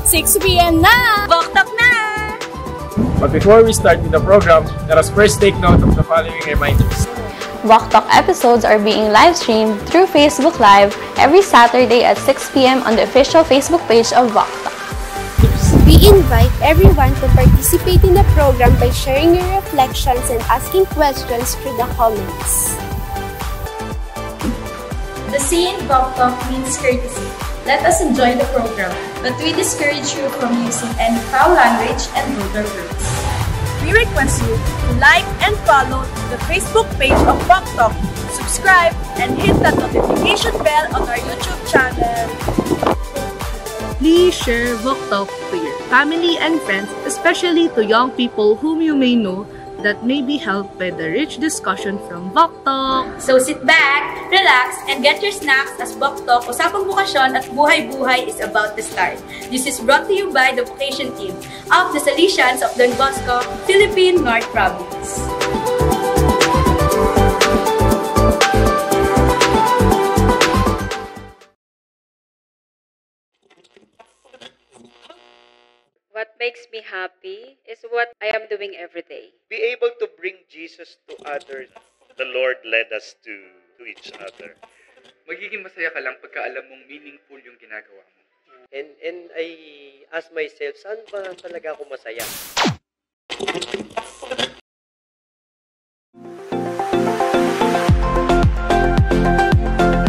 6 p.m. na! Boktok na! But before we start with the program, let us first take note of the following reminders. Boktok episodes are being live-streamed through Facebook Live every Saturday at 6 p.m. on the official Facebook page of Boktok. We invite everyone to participate in the program by sharing your reflections and asking questions through the comments. The C in Boktok means courtesy. Let us enjoy the program, but we discourage you from using any foul language and vulgar words. We request you to like and follow the Facebook page of Boktok, subscribe, and hit the notification bell on our YouTube channel. Please share Boktok to your family and friends, especially to young people whom you may know that may be helped by the rich discussion from Boktok. So sit back, relax, and get your snacks as Boktok, Usapang Bukasyon at Buhay-Buhay is about to start. This is brought to you by the Vocation Team of the Salesians of Don Bosco, Philippine North Province. What makes me happy is what I am doing every day. Be able to bring Jesus to others. The Lord led us to each other. Magiging masaya ka lang pagka alam mong meaningful yung ginagawa mo. And I ask myself, saan ba talaga ako masaya?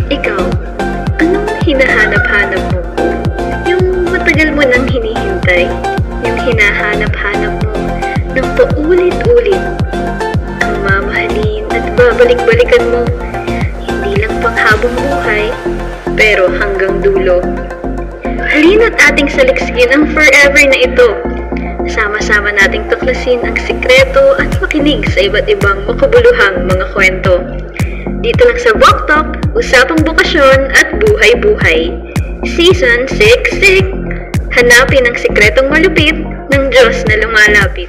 Ikaw, anong hinahanap-hanap mo? Yung matagal mo nang hinihintay? Yung hinahanap-hanap mo ng paulit-ulit? Ang mamahalin at babalik-balikan mo, hindi lang panghabang buhay, pero hanggang dulo. Halina't ating salikskin ang forever na ito. Sama-sama nating tuklasin ang sikreto at makinig sa iba't ibang makabuluhang mga kwento. Dito lang sa Boktok, Usapang Bukasyon at Buhay-Buhay. Season 6. Hanapin ang sikretong malupit ng Diyos na lumalapit.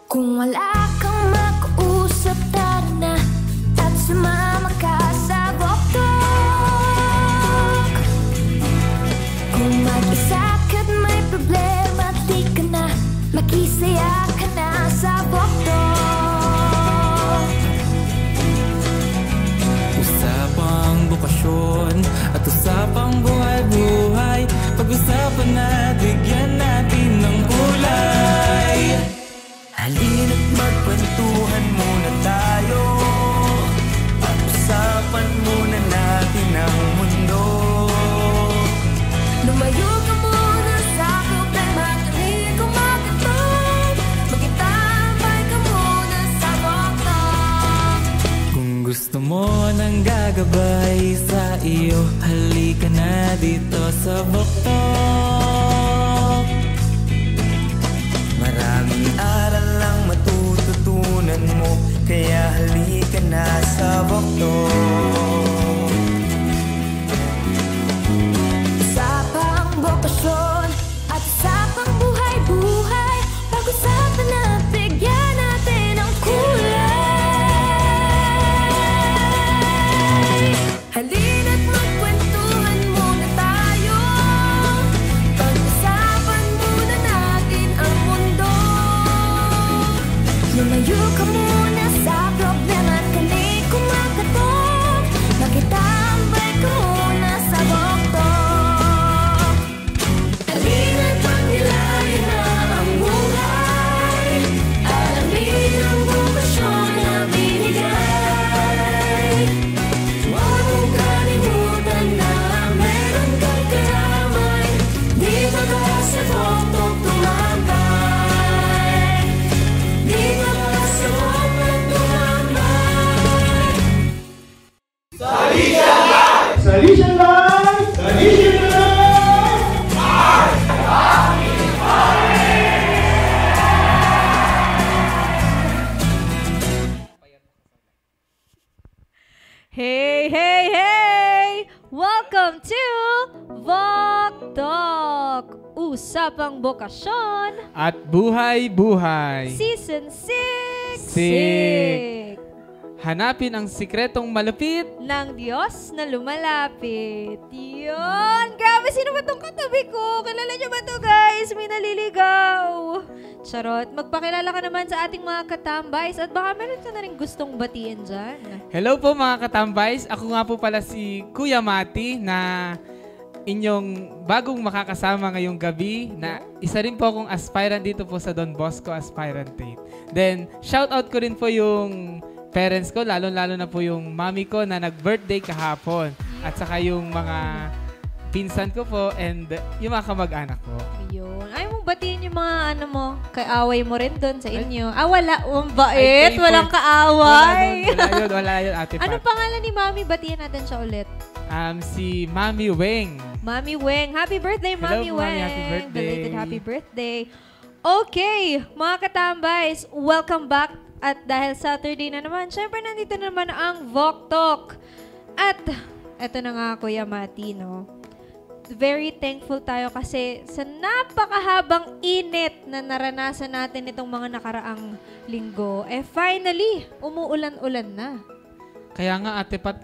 Kung wala kang makausap, tara na at sumama ka sa Boktok. Kung mag-isa ka't may problema, di ka na makisaya ka na sa Boktok. Usapang bukasyon at usapang buhay-buhay. Pag-usapan na, bigyan natin ng kulay. Halina't magkwentuhan muna tayo at usapan muna natin ang mundo. Lumayo ka muna sa problema, tuloy kumakatok. Magitambay ka muna sa Boktok. Kung gusto mo nang gagabay sa iyo, halika na dito sa Boktok. Maraming aral ang matututunan mo, kaya halika na sa Boktok. Usapang bokasyon at usapang buhay-buhay. Pag-usapan na, bigyan natin ng kulay. Halina't magkwentuhan muna tayo. Pag-usapan muna natin ang mundo. Lumayo ka muna sa problema at kami kumakatok. Makitambay ka muna sa Boktok. Halina't pagnilayan na ang buhay. Alamin ang bukasyon na binigay. Huwag mong kalimutan na meron kang karamay. Dito ka sa Boktok tumambay. Dito ka sa Boktok tumambay. Salesian Live! Salesian Live! Salesian Live! Hey, hey, hey! Welcome to Vok Talk! Usapang Bokasyon at Buhay-Buhay Season 6! Hanapin ang sikretong malupit ng Diyos na lumalapit. Yun! Grabe, sino ba itong katabi ko? Kilala niyo ba ito, guys? May naliligaw. Charot, magpakilala ka naman sa ating mga katambays at baka meron ka na rin gustong batiin dyan. Hello po mga katambays. Ako nga po pala si Kuya Mati na inyong bagong makakasama ngayong gabi na isa rin po akong aspirant dito po sa Don Bosco Aspirantate. Then, shout out ko rin po yung parents ko, lalo-lalo na po yung mami ko na nag-birthday kahapon. At saka yung mga pinsan ko po and yung mga kamag-anak ko. Ayun. Ayaw mong batiin yung mga kaaway mo rin doon sa inyo. Wala. Bait. Walang kaaway. Wala yun, Ate Pat. Anong pangalan ni Mami? Batiin natin siya ulit. Si Mami Weng. Mami Weng. Happy birthday, Mami Weng. Happy birthday. Belated happy birthday. Okay, mga katambays, welcome back. At dahil Saturday na naman, syempre nandito naman ang Vok Talk. At eto na nga, Kuya Mati, no? Very thankful tayo kasi sa napakahabang init na naranasan natin itong mga nakaraang linggo, finally, umuulan-ulan na. Kaya nga, Ate Pat,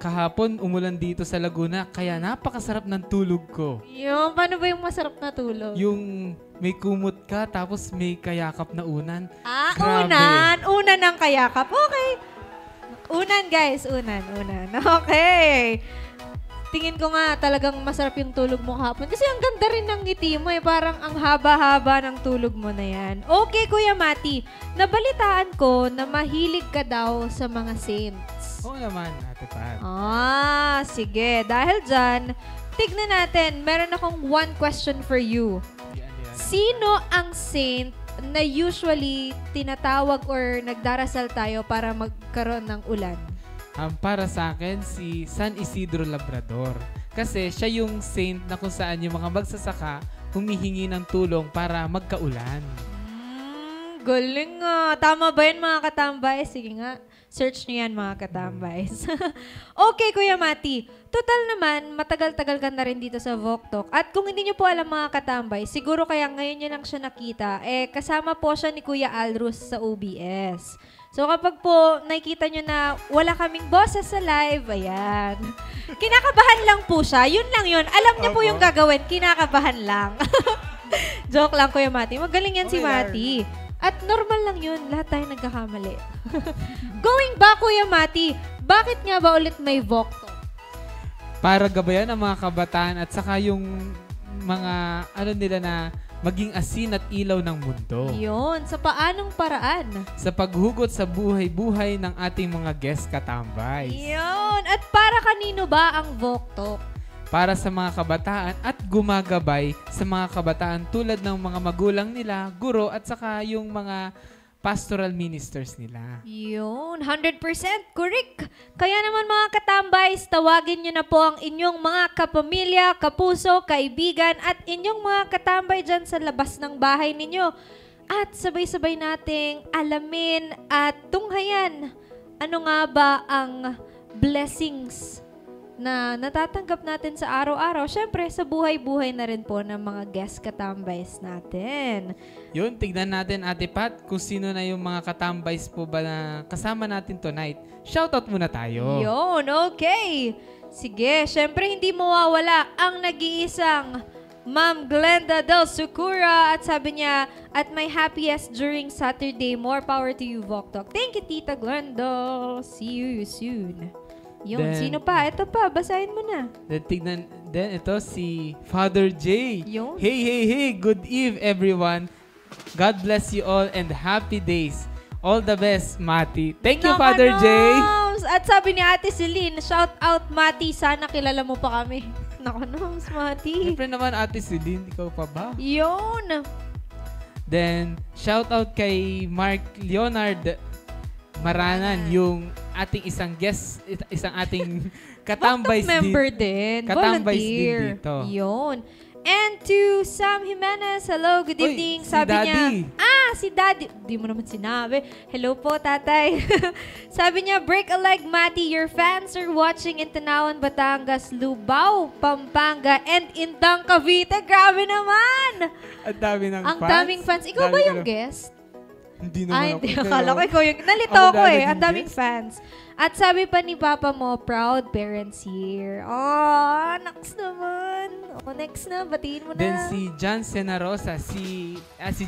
kahapon umulan dito sa Laguna, kaya napakasarap ng tulog ko. Yung, paano ba yung masarap na tulog? Yung may kumot ka, tapos may kayakap na unan. Grabe. Unan ng kayakap. Okay. Unan, guys. Unan. Okay. Tingin ko nga talagang masarap yung tulog mo kahapon. Kasi ang ganda rin ng ngiti mo eh. Parang ang haba-haba ng tulog mo na yan. Okay, Kuya Mati. Nabalitaan ko na mahilig ka daw sa mga saints. Oo naman, Ate Pat. Sige. Dahil dyan, tignan natin. Meron akong one question for you. Sino ang saint na usually tinatawag or nagdarasal tayo para magkaroon ng ulan? Para sa akin, si San Isidro Labrador. Kasi siya yung saint na kung saan yung mga magsasaka humihingi ng tulong para magkaulan. Galing nga. Tama ba yun, mga katambay? Sige nga. Search nyo yan, mga katambays. Okay, Kuya Mati. Total naman, matagal-tagal ka na rin dito sa Vok Talk. At kung hindi nyo po alam, mga katambay, siguro kaya ngayon nyo lang siya nakita, kasama po siya ni Kuya Alrus sa OBS. So kapag po nakikita nyo na wala kaming boses sa live, ayan. Kinakabahan lang po siya. Yun lang yun. Alam niya po yung gagawin. Kinakabahan lang. Joke lang, Kuya Mati. Magaling yan si Mati. At normal lang yun. Lahat tayo nagkakamali. Going back, Kuya Mati, bakit nga ba ulit may Vok Talk? Para gabayan ang mga kabataan at saka yung mga nila na maging asin at ilaw ng mundo. Yun. Sa paanong paraan? Sa paghugot sa buhay-buhay ng ating mga guest katambays. Yun. At para kanino ba ang Vok Talk? Para sa mga kabataan at gumagabay sa mga kabataan tulad ng mga magulang nila, guro at saka yung mga pastoral ministers nila. Yun, 100% correct. Kaya naman mga katambays, tawagin nyo na po ang inyong mga kapamilya, kapuso, kaibigan at inyong mga katambay dyan sa labas ng bahay ninyo. At sabay-sabay nating alamin at tunghayan ano nga ba ang blessings na natatanggap natin sa araw-araw. Siyempre, sa buhay-buhay na rin po ng mga guest katambays natin. Yun, tignan natin, Ate Pat, kung sino na yung mga katambays po ba na kasama natin tonight. Shoutout muna tayo. Yun, okay. Sige, siyempre hindi mawawala ang nag-iisang Ma'am Glenda Del Sucura at sabi niya, at my happiest during Saturday, more power to you, Vok Talk. Thank you, Tita Glenda. See you soon. Yun, sino pa? Ito pa, basahin mo na. Then ito si Father J. Yun. Hey, good eve everyone. God bless you all and happy days. All the best, Mati. Thank you, Father J. At sabi ni Ate Celine, shout out, Mati. Sana kilala mo pa kami. Nakanoms, Mati. Siyempre naman, Ate Celine, ikaw pa ba? Yun. Then, shout out kay Mark Leonard Maranan, yung ating isang guest, isang ating katambays member din. Katambays Volunteer. din dito. Yun. And to Sam Jimenez, hello, good evening. Si Sabi Daddy. niya, si Daddy. Di mo naman sinabi. Hello po, tatay. Sabi niya, break a leg, Mati. Your fans are watching in Tanawan, Batangas, Lubao, Pampanga, and Indang, Cavite. Grabe naman! Ang dami ng Ang fans. daming fans. Ikaw ba yung Dami guest? Hindi naman Ay, ako. hindi. pero- Akala ko ikaw yung... Nalito Ako ako dahil eh. naging Ang daming guest. fans. At sabi pa ni Papa mo, proud parents here. Oh, next naman. Oh, next na. Batiin mo na. Then si John Senarosa, si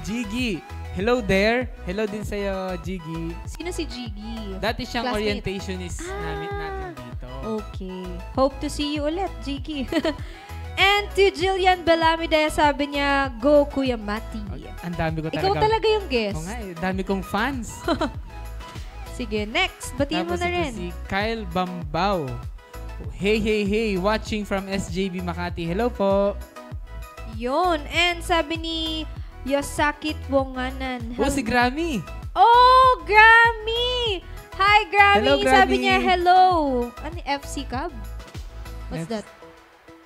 Jiggy. Hello there. Hello din sa'yo, Jiggy. Sino si Jiggy? Dati siyang Classmate. orientationist natin dito. Okay. Hope to see you ulit, Jiggy. And to Jillian Belamide, sabi niya, go Kuya Mati. Ang dami ko talaga. Ikaw talaga yung guest. Oo nga, dami kong fans. Sige, next. Batiin mo Tapos na ito rin. si Kyle Bambao. Hey, hey, hey. Watching from SJB Makati. Hello po. Yun. And sabi ni Yosaki Wonganan. Oh, si Grammy. Oh, Grammy! Hi, Grammy! Hello, Grammy. Sabi niya, hello. Ano, FC Cub? What's that?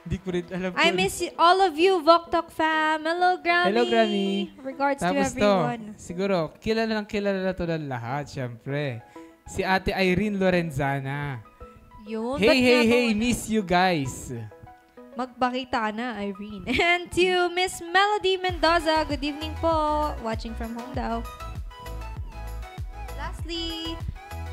Hindi ko rin alam. I miss all of you, Voktok fam. Hello, Grammy. Hello, Grammy. Regards Tapos to everyone. siguro, kilala na to ng lahat, syempre. Si Ate Irene Lorenzana. Yun. Hey, ba't hey, nga ba hey, miss you guys. Magpakita ka na, Irene. And to Miss Melody Mendoza, good evening po. Watching from home daw. Lastly,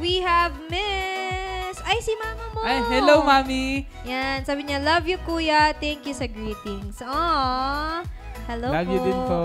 we have Miss... Ay, si Mama mo! Ay, hello, Mami! Yan, sabi niya, love you, Kuya. Thank you sa greetings. Aww. Hello Love po. you din po.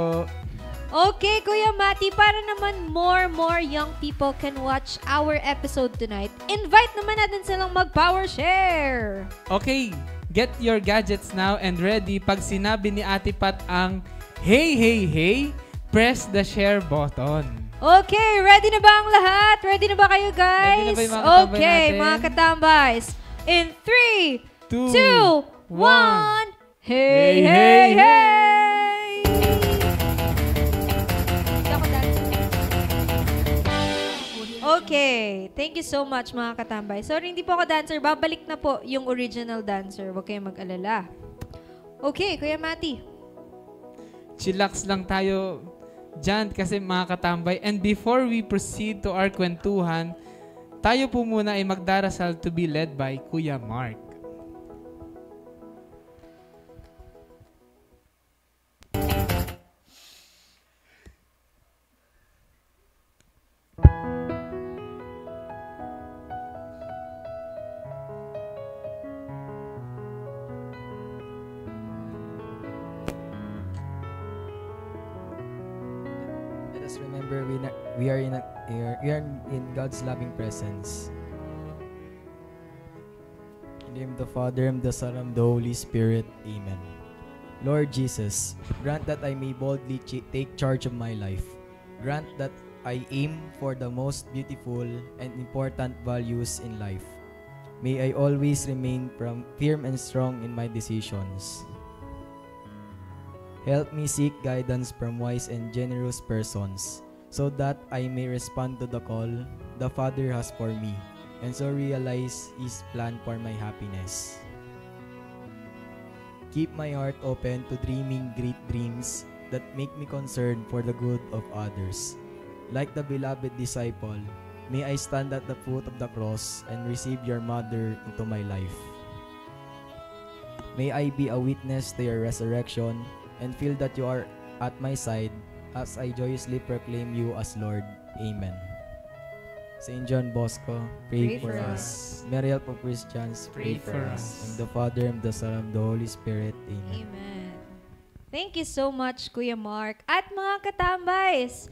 Okay, Kuya Mati, para naman more young people can watch our episode tonight, invite naman natin silang mag-power share. Okay, get your gadgets now and ready. Pag sinabi ni Ate Pat ang hey, hey, hey, press the share button. Okay, ready na ba ang lahat? Ready na ba kayo, guys? Ready na ba yung mga katambay okay, natin? mga katambays. In 3, 2, 1, hey, hey, hey! Okay, thank you so much mga katambay. Sorry, hindi po ako dancer. Babalik na po yung original dancer. Huwag kayong mag-alala. Okay, Kuya Mati. Chillax lang tayo dyan kasi mga katambay. And before we proceed to our kwentuhan, tayo po muna ay magdarasal to be led by Kuya Mark. Let us remember we are in God's loving presence. In the name of the Father, and the Son, and the Holy Spirit. Amen. Lord Jesus, grant that I may boldly take charge of my life. Grant that I aim for the most beautiful and important values in life. May I always remain firm and strong in my decisions. Help me seek guidance from wise and generous persons, so that I may respond to the call the Father has for me, and so realize His plan for my happiness. Keep my heart open to dreaming great dreams that make me concerned for the good of others. Like the beloved disciple, may I stand at the foot of the cross and receive your mother into my life. May I be a witness to your resurrection and feel that you are at my side as I joyously proclaim you as Lord. Amen. Saint John Bosco, pray for us. Mary Help of Christians, pray for us. And the Father, and the Son, and the Holy Spirit. Amen. Amen. Thank you so much, Kuya Mark. At mga katambays,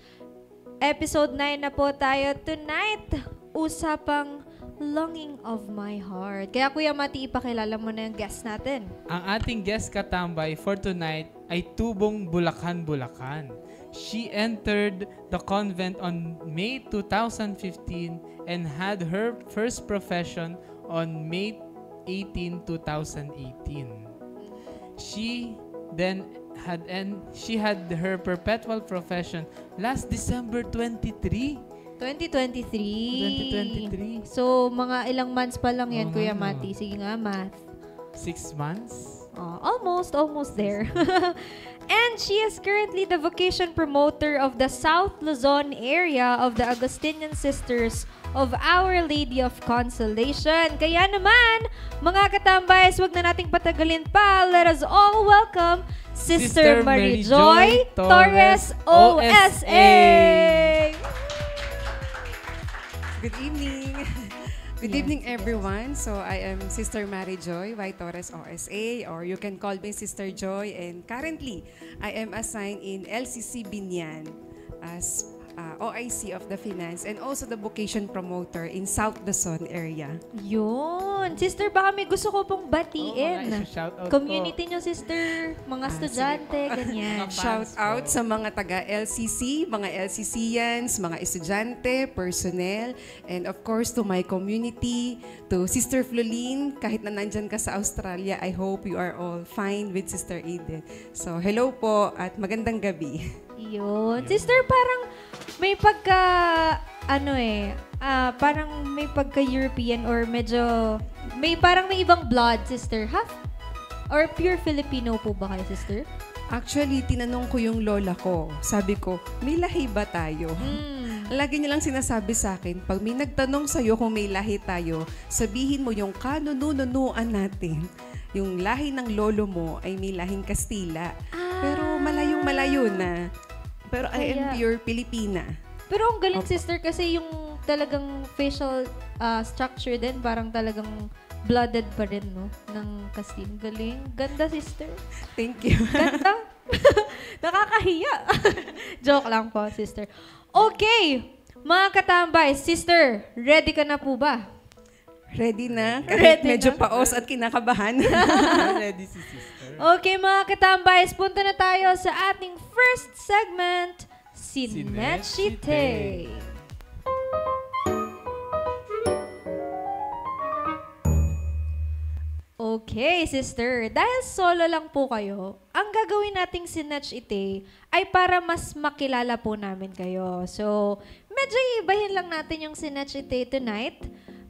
episode 9 na po tayo tonight. Usapang longing of my heart. Kaya Kuya Mati, ipakilala mo na yung guest natin. Ang ating guest katambay for tonight ay Tubong Bulacan, Bulacan. She entered the convent on May 2015 and had her first profession on May 18, 2018. She had her perpetual profession last December 23. 2023. So, mga ilang months pa lang yan, Oo Kuya nga, Mati. Sige nga, math. 6 months? Almost there. And she is currently the vocation promoter of the South Luzon area of the Augustinian Sisters of Our Lady of Consolation. Kaya naman, mga katambays, wag na nating patagalin pa. Let us all welcome Sister Marie Joy Torres, OSA. Good evening. Good evening, everyone. So, I am Sister Mary Joy Y. Torres, OSA, or you can call me Sister Joy. And currently, I am assigned in LCC Binyan as OIC of the Finance and also the vocation promoter in South Luzon area. Yun. Sister, baka may gusto ko pong batiin. Shoutout Community nyo, sister. Mga estudyante, ganyan. Shout out sa mga taga LCC, mga LCCians, mga estudyante, personnel, and of course to my community, to Sister Floline, kahit na nandyan ka sa Australia, I hope you are all fine with Sister Eden. So, hello po at magandang gabi. Yun. Sister, parang may pagka, parang may pagka-European or medyo, parang may ibang blood, sister. Half or pure Filipino po ba kayo, sister? Actually, tinanong ko yung lola ko. Sabi ko, may lahi ba tayo? Lagi nilang sinasabi sa akin, pag may nagtanong sa'yo kung may lahi tayo, sabihin mo yung kanununuan natin. Yung lahi ng lolo mo ay may lahing Kastila. Pero malayong-malayo na. Pero I am pure Pilipina. Pero ang galing, sister, kasi yung talagang facial structure din, parang talagang blooded pa rin, no? Ng Castile. Galing. Ganda, sister. Thank you. Ganda. Nakakahiya. Joke lang po, sister. Okay. Mga katambay, sister, ready ka na po ba? Ready na. Kahit medyo paos at kinakabahan. Ready si sister. Okay, mga katambays, punta na tayo sa ating first segment, Sinechite. Okay, sister. Dahil solo lang po kayo, ang gagawin nating Sinechite ay para mas makilala po namin kayo. So, medyo iibahin lang natin yung Sinechite tonight.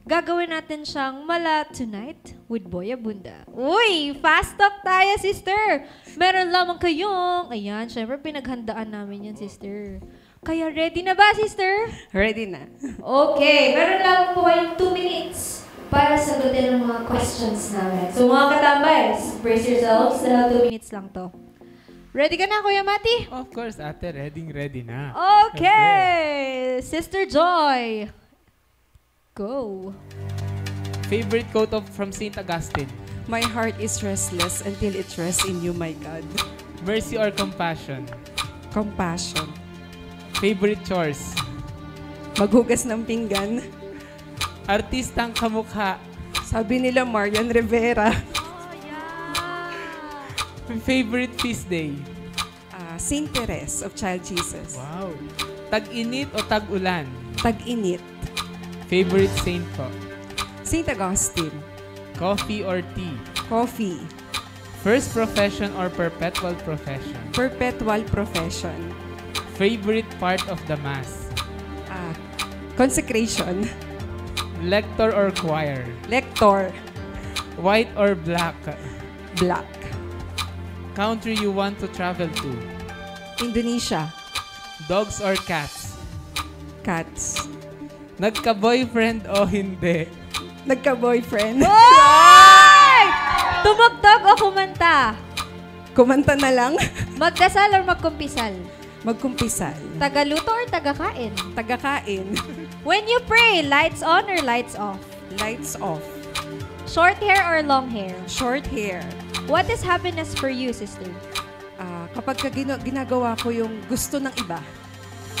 Gagawin natin siyang Mala Tonight with Boy Abunda. Uy! Fast talk tayo, sister! Meron lamang kayong... Ayan, syempre pinaghandaan namin yan, sister. Kaya ready na ba, sister? Ready na. Okay, meron lamang po kayong 2 minutes para sagutin ang mga questions namin. So mga katambays, brace yourselves. 2 minutes lang to. Ready ka na, Kuya Mati? Of course, ate. Ready na. Okay! Sister Joy! Go. Favorite quote from St. Augustine? My heart is restless until it rests in you, my God. Mercy or compassion? Compassion. Favorite chores? Maghugas ng pinggan. Artistang kamukha? Sabi nila Marian Rivera. Favorite feast day? Saint Therese of Child Jesus. Wow. Tag-init o tag-ulan? Tag-init. Favorite saint po? St. Augustine. Coffee or tea? Coffee. First profession or perpetual profession? Perpetual profession. Favorite part of the Mass? Consecration. Lector or choir? Lector. White or black? Black. Country you want to travel to? Indonesia. Dogs or cats? Cats. Nagka-boyfriend o hindi? Nagka-boyfriend. Oy! Tumugtog o kumanta? Kumanta na lang. Magdasal or magkumpisal? Magkumpisal. Tagaluto or tagakain? Tagakain. When you pray, lights on or lights off? Lights off. Short hair or long hair? Short hair. What is happiness for you, sister? Kapag ginagawa ko yung gusto ng iba.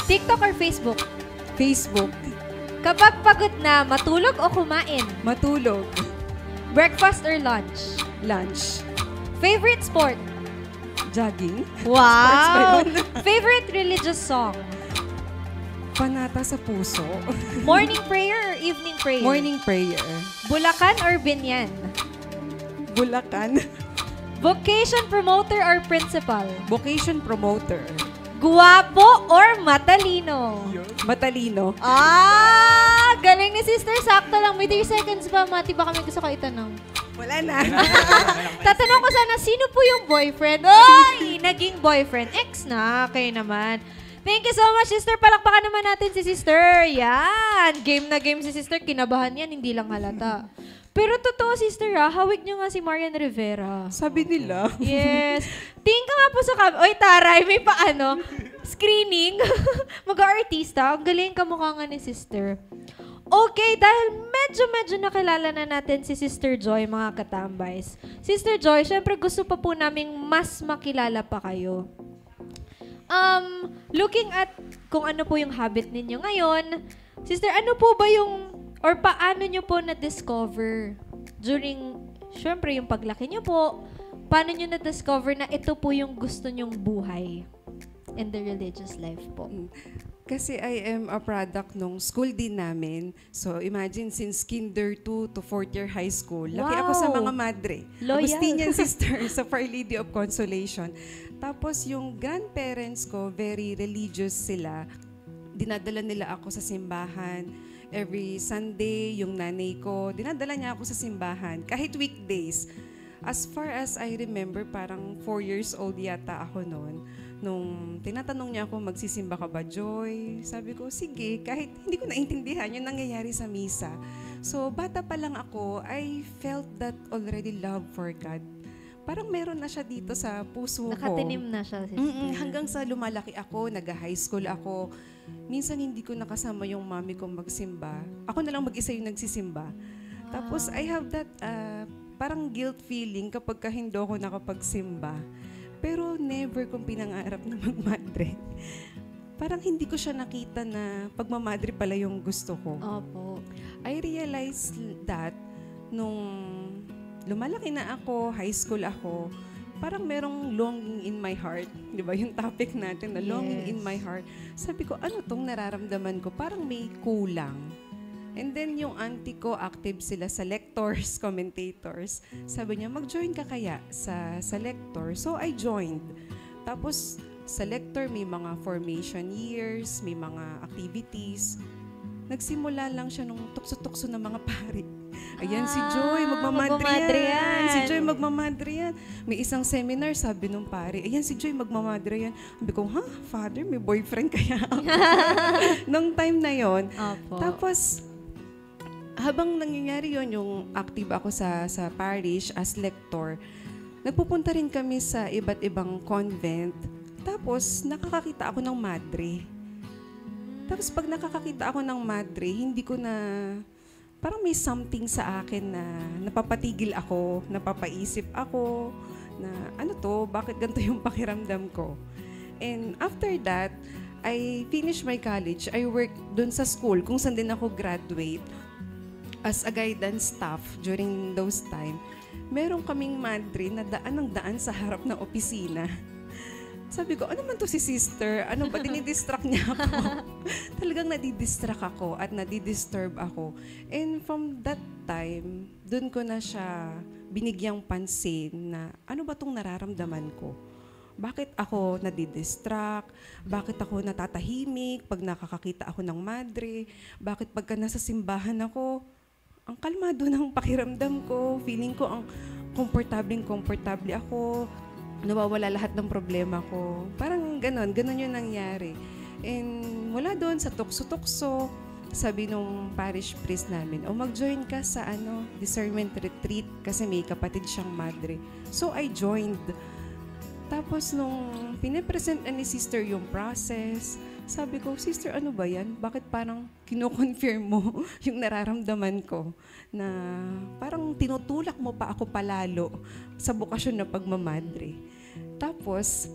TikTok or Facebook? Facebook. Kapag pagod na, matulog o kumain? Matulog. Breakfast or lunch? Lunch. Favorite sport? Jogging. Wow! Favorite religious song? Panata sa puso. Morning prayer or evening prayer? Morning prayer. Bulacan or Binyan? Bulacan. Vocation promoter or principal? Vocation promoter. Guwapo or matalino? Matalino. Galing ni sister. Sakto lang. May 3 seconds pa, Mati. Baka may gusto ko itanong. Wala na. Tatanong ko sana, sino po yung boyfriend? Oy! Naging boyfriend. Ex na. Kayo naman. Thank you so much, sister. Palakpakan naman natin si sister. Yan. Game na game si sister. Kinabahan yan. Hindi lang halata. Pero totoo, sister, hawig niyo nga si Marian Rivera. Sabi nila. Yes. Tingin ka nga po sa Oy, taray, may paano? Screening. Mag-artista. Ang galing kamukha nga ni sister. Okay, dahil medyo nakilala na natin si Sister Joy, mga katambays. Sister Joy, syempre gusto pa po naming mas makilala pa kayo. Looking at kung ano po yung habit ninyo ngayon, sister, ano po ba yung or paano nyo po na-discover during, syempre, yung paglaki nyo po, paano nyo na-discover na ito po yung gusto nyong buhay in the religious life po? Kasi I am a product nung school din namin. So imagine, since kinder 2 to 4th year high school, laki ako sa mga madre. Loyal. Agustinian sister sa Our Lady of Consolation. Tapos yung grandparents ko, very religious sila. Dinadala nila ako sa simbahan. Every Sunday, yung nanay ko, dinadala niya ako sa simbahan. Kahit weekdays. As far as I remember, parang 4 years old yata ako noon. Nung tinatanong niya ako, magsisimba ka ba, Joy? Sabi ko, sige. Kahit hindi ko naintindihan yung nangyayari sa misa. So, bata pa lang ako, I felt that already love for God. Parang meron na siya dito sa puso ko. Nakatinim na siya, sister. Hanggang sa lumalaki ako, nag-high school ako. Minsan hindi ko nakasama yung mami ko magsimba. Ako na lang mag-isa yung nagsisimba. Tapos I have that parang guilt feeling kapag hindi ako nakapagsimba. Pero never kong pinangarap na magmadre. Parang hindi ko siya nakita na pagmamadre pala yung gusto ko. Opo. I realized that nung lumalaki na ako, high school ako, parang merong longing in my heart. Di ba? Yung topic natin na longing in my heart. Sabi ko, ano tong nararamdaman ko? Parang may kulang. And then yung auntie ko, active sila sa lectors, commentators. Sabi niya, mag-join ka kaya sa lector? So I joined. Tapos sa lector, may mga formation years, may mga activities. Nagsimula lang siya nung tukso-tukso ng mga pari. Ayan, si Joy, magmamadre yan. Si Joy, magmamadre yan. May isang seminar, sabi nung pari, ayan, si Joy, magmamadre yan. Sabi ko, Father, may boyfriend kaya ako? Nung time na yon. Tapos, habang nangyayari yon, yung active ako sa parish as lector, nagpupunta rin kami sa iba't ibang convent. Tapos, nakakakita ako ng madre. Tapos pag nakakakita ako ng madre, hindi ko na, parang may something sa akin na napapatigil ako, napapaisip ako, na ano to, bakit ganito yung pakiramdam ko. And after that, I finished my college. I worked dun sa school kung saan din ako graduate as a guidance staff during those time. Meron kaming madre na daan ng daan sa harap ng opisina. Sabi ko, ano man to si sister? Ano ba? Dinidistract niya ako. Talagang nadidistract ako at nadidisturb ako. And from that time, dun ko na siya binigyang pansin na ano ba tong nararamdaman ko? Bakit ako nadidistract? Bakit ako natatahimik pag nakakakita ako ng madre? Bakit pagka nasa simbahan ako, ang kalmado ng pakiramdam ko, feeling ko ang komportable ako, nawawala lahat ng problema ko. Parang ganon yung nangyari. And wala doon sa tukso-tukso, sabi nung parish priest namin, mag-join ka sa discernment retreat kasi may kapatid siyang madre. So I joined. Tapos nung pinipresent ni sister yung process, sabi ko, sister, ano ba yan? Bakit parang kino-confirm mo yung nararamdaman ko? Na parang tinutulak mo pa ako palalo sa bukasyon na pagmamadre. Tapos,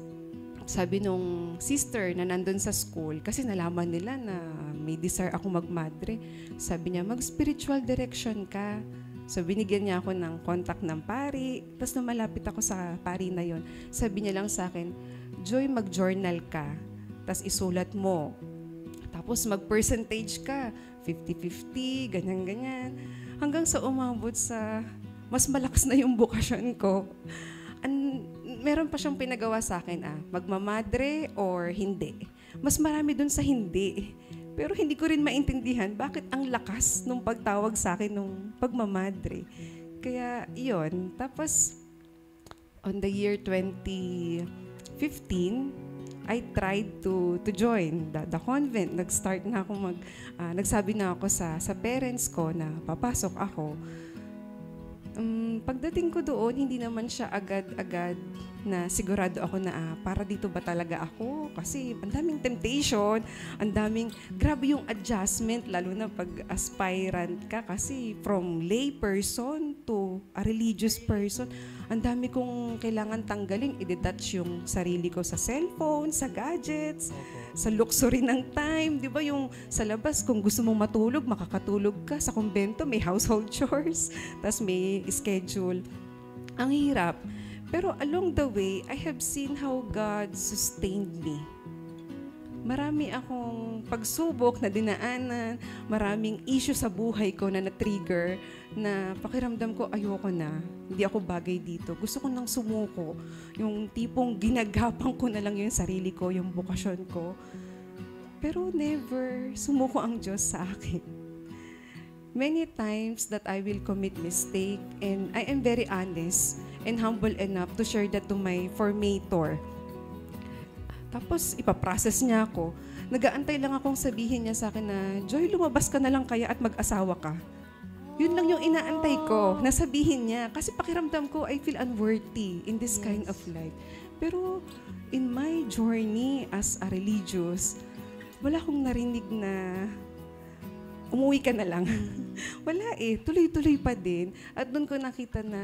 sabi nung sister na nandun sa school, kasi nalaman nila na may desire ako magmadre, sabi niya, mag-spiritual direction ka. So, binigyan niya ako ng contact ng pari. Tapos, nung malapit ako sa pari na yon, sabi niya lang sa akin, Joy, mag-journal ka. Tapos isulat mo. Tapos mag-percentage ka. 50-50, ganyan-ganyan. Hanggang sa umabot sa mas malakas na yung bukasyon ko. meron pa siyang pinagawa sa akin, magmamadre or hindi. Mas marami dun sa hindi. Pero hindi ko rin maintindihan bakit ang lakas nung pagtawag sa akin nung pagmamadre. Kaya, yun. Tapos, on the year 2015, I tried to join the convent. Nag-start na ako nagsabi na ako sa parents ko na papasok ako. Pagdating ko doon, hindi naman siya agad-agad na sigurado ako na para dito ba talaga ako? Kasi ang daming temptation, grabe yung adjustment, lalo na pag aspirant ka kasi from lay person to a religious person, ang dami kong kailangan tanggalin, i-detach yung sarili ko sa cellphone, sa gadgets, sa luxury ng time. Di ba yung sa labas, kung gusto mong matulog, makakatulog ka. Sa kumbento, may household chores, tas may schedule. Ang hirap. Pero along the way, I have seen how God sustained me. Marami akong pagsubok na dinaanan, maraming issue sa buhay ko na na-trigger, na pakiramdam ko, ayoko na, hindi ako bagay dito. Gusto ko nang sumuko, yung tipong ginagapang ko na lang yung sarili ko, yung bokasyon ko. Pero never sumuko ang Diyos sa akin. Many times that I will commit mistake, and I am very honest and humble enough to share that to my formator. Tapos, ipaprocess niya ako. Nag-aantay lang akong sabihin niya sa akin na, Joy, lumabas ka na lang kaya at mag-asawa ka. Yun lang yung inaantay ko, na sabihin niya. Kasi pakiramdam ko, I feel unworthy in this kind of life. Pero, in my journey as a religious, wala akong narinig na umuwi ka na lang. Wala tuloy-tuloy pa din. At doon ko nakita na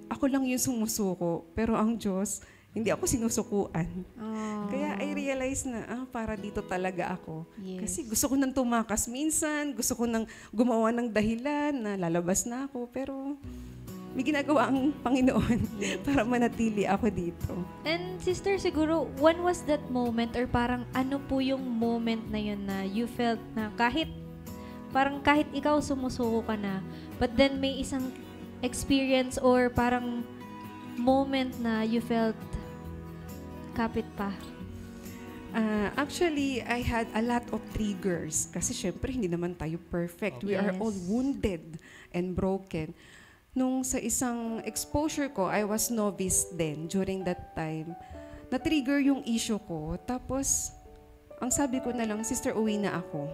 ako lang yung sumusuko, pero ang Diyos, hindi ako sinusukuan. Kaya I realize na, para dito talaga ako. Yes. Kasi gusto ko nang tumakas minsan, gusto ko nang gumawa ng dahilan na lalabas na ako, pero may ginagawa ang Panginoon para manatili ako dito. And sister, siguro, when was that moment or parang ano po yung moment na yun na you felt na kahit ikaw sumusuko ka na, but then may isang experience or parang moment na you felt kapit pa? Actually, I had a lot of triggers. Kasi syempre, hindi naman tayo perfect. We are all wounded and broken. Nung sa isang exposure ko, I was novice then during that time. Na-trigger yung issue ko. Tapos, ang sabi ko na lang, sister, uwi na ako.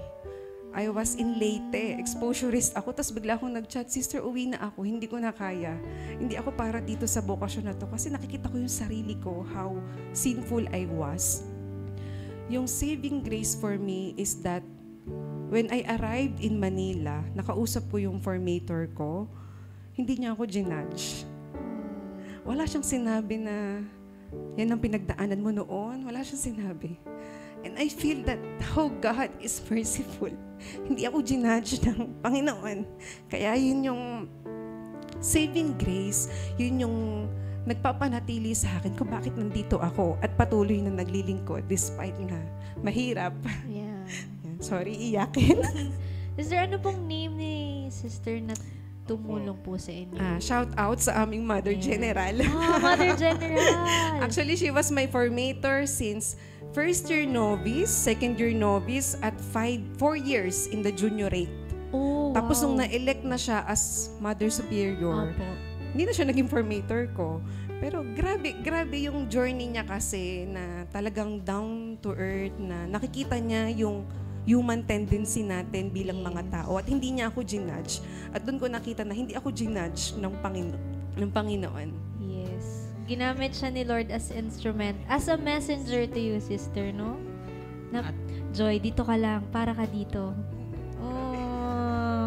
I was in Leyte, exposurist ako, tapos bigla akong nag-chat, sister, uwi na ako, hindi ko na kaya. Hindi ako para dito sa bokasyon na to kasi nakikita ko yung sarili ko, how sinful I was. Yung saving grace for me is that when I arrived in Manila, nakausap ko yung formator ko, hindi niya ako ginudge. Wala siyang sinabi na, yan ang pinagdaanan mo noon, wala siyang sinabi. And I feel that how God is merciful. Hindi ako ginudge ng Panginoon. Kaya yun yung saving grace, yun yung nagpapanatili sa akin kung bakit nandito ako at patuloy na naglilingkod despite nga mahirap. Yeah. Sorry, iyakin. Sister, ano pong name ni sister na tumulong po sa inyo? Shout out sa aming Mother General. Mother General! Actually, she was my formator since first year novice, second year novice, at 4 years in the juniorate. Tapos nung na-elect na siya as Mother Superior, hindi na siya naging formator ko. Pero grabe yung journey niya kasi na talagang down to earth, na nakikita niya yung human tendency natin bilang mga tao at hindi niya ako ginudge. At doon ko nakita na hindi ako ginudge ng Panginoon. Yes. Ginamit siya ni Lord as instrument, as a messenger to you, sister, no? Na, Joy, dito ka lang, para ka dito.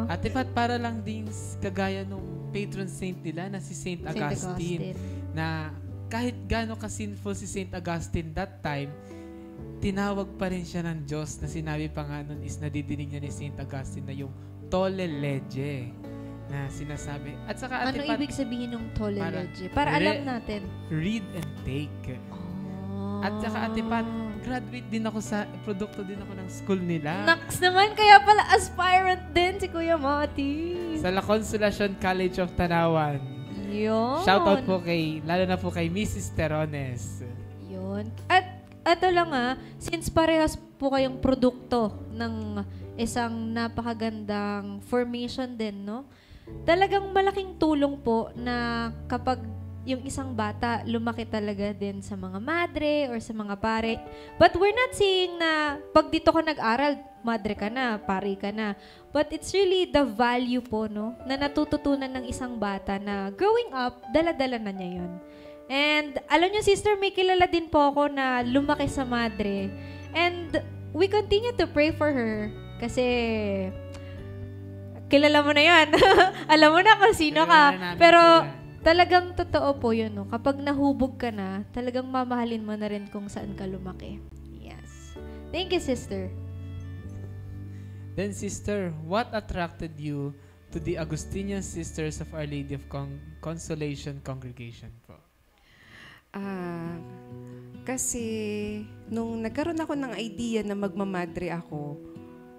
Ate Pat, para lang din kagaya nung patron saint nila na si Saint Augustine. Na kahit gaano ka-sinful si Saint Augustine that time, tinawag pa rin siya ng Diyos, na sinabi pa nga nun is nadidinig niya ni Saint Augustine na yung tole lege na sinasabi. At saka ano ibig sabihin ng tole lege? Para alam natin. Read and take. At saka Ate Pat, graduate din ako sa, produkto din ako ng school nila. Naks naman, kaya pala aspirant din si Kuya Mati. Sa La Consolacion College of Tanawan. Yun. Shoutout po lalo na po kay Mrs. Terones. Yun. At ito lang since parehas po kayong produkto ng isang napakagandang formation din, no? Talagang malaking tulong po na kapag yung isang bata lumaki talaga din sa mga madre or sa mga pare. But we're not saying na pag dito ka nag-aral, madre ka na, pare ka na. But it's really the value po, no? Na natututunan ng isang bata na growing up, dala-dala na niya yun. And alam niyo, sister, may kilala din po ako na lumaki sa madre. And we continue to pray for her kasi kilala mo na yan. Alam mo na kung sino ka. Pero talagang totoo po yun, no? Kapag nahubog ka na, talagang mamahalin mo na rin kung saan ka lumaki. Yes. Thank you, sister. Then, sister, what attracted you to the Augustinian Sisters of Our Lady of Consolation congregation po? Kasi nung nagkaroon ako ng idea na magmamadre ako,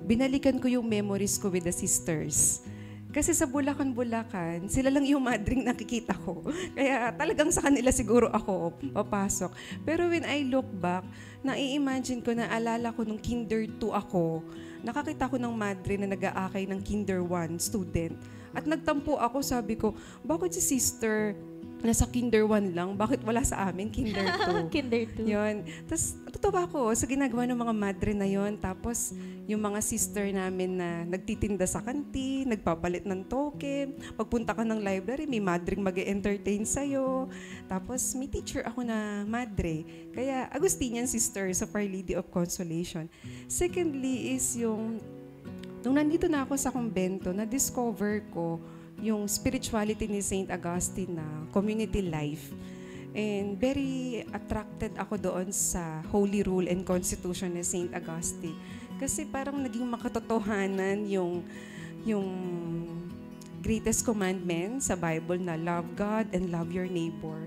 binalikan ko yung memories ko with the sisters. Kasi sa Bulacan, sila lang yung madring nakikita ko. Kaya talagang sa kanila siguro ako papasok. Pero when I look back, nai-imagine ko, naalala ko nung Kinder 2 ako, nakakita ko ng madre na nag-aakay ng Kinder 1 student. At nagtampo ako, sabi ko, bakit si sister nasa Kinder 1 lang? Bakit wala sa amin Kinder 2? Kinder 2. Yun. Tapos, natutuwa ako sa ginagawa ng mga madre na yon. Tapos, yung mga sister namin na nagtitinda sa kanti, nagpapalit ng token. Pagpunta ka ng library, may madring mag-entertain sa'yo. Tapos, may teacher ako na madre. Kaya, Augustinian Sisters of Our Lady of Consolation. Secondly is yung, nung nandito na ako sa kumbento, na-discover ko yung spirituality ni St. Augustine na community life. And very attracted ako doon sa Holy Rule and Constitution ni St. Augustine. Kasi parang naging makatotohanan yung greatest commandment sa Bible na love God and love your neighbor.